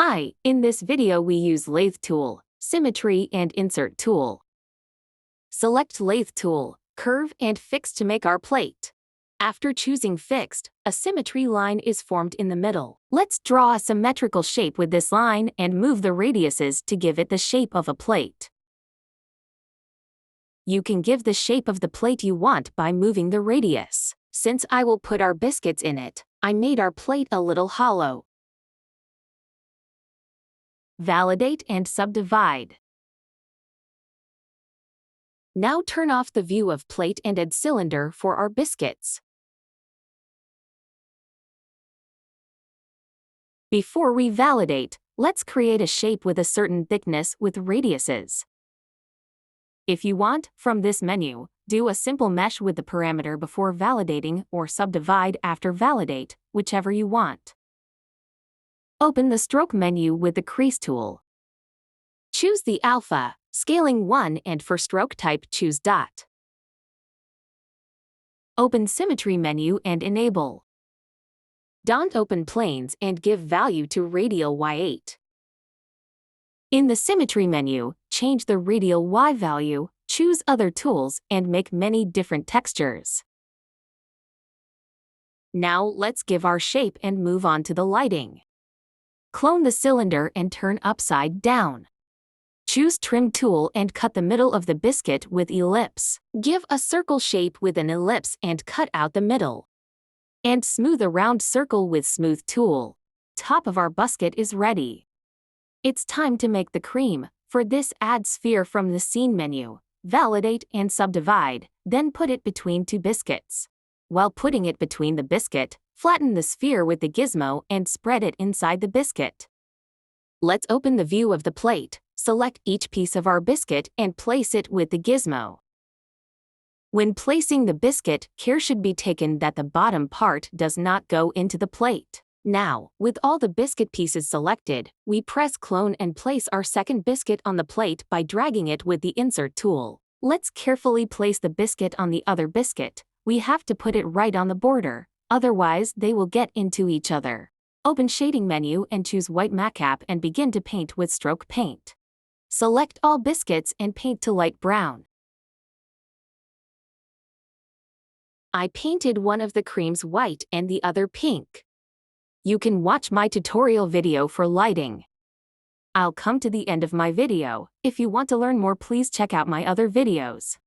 Hi, in this video we use Lathe tool, Symmetry and Insert tool. Select Lathe tool, Curve and Fix to make our plate. After choosing Fixed, a symmetry line is formed in the middle. Let's draw a symmetrical shape with this line and move the radiuses to give it the shape of a plate. You can give the shape of the plate you want by moving the radius. Since I will put our biscuits in it, I made our plate a little hollow. Validate and subdivide. Now turn off the view of plate and add cylinder for our biscuits. Before we validate, let's create a shape with a certain thickness with radiuses. If you want, from this menu, do a simple mesh with the parameter before validating or subdivide after validate, whichever you want. Open the stroke menu with the Crease tool. Choose the alpha, scaling 1 and for stroke type choose dot. Open Symmetry menu and enable. Don't open planes and give value to radial y8. In the Symmetry menu, change the radial y value, choose other tools and make many different textures. Now let's give our shape and move on to the lighting. Clone the cylinder and turn upside down. Choose Trim tool and cut the middle of the biscuit with ellipse. Give a circle shape with an ellipse and cut out the middle. And smooth a round circle with Smooth tool. Top of our biscuit is ready. It's time to make the cream. For this, add sphere from the Scene menu, validate and subdivide, then put it between two biscuits. While putting it between the biscuit, flatten the sphere with the gizmo and spread it inside the biscuit. Let's open the view of the plate, select each piece of our biscuit and place it with the gizmo. When placing the biscuit, care should be taken that the bottom part does not go into the plate. Now, with all the biscuit pieces selected, we press clone and place our second biscuit on the plate by dragging it with the Insert tool. Let's carefully place the biscuit on the other biscuit. We have to put it right on the border. Otherwise, they will get into each other. Open Shading menu and choose White Macap and begin to paint with stroke paint. Select all biscuits and paint to light brown. I painted one of the creams white and the other pink. You can watch my tutorial video for lighting. I'll come to the end of my video. If you want to learn more, please check out my other videos.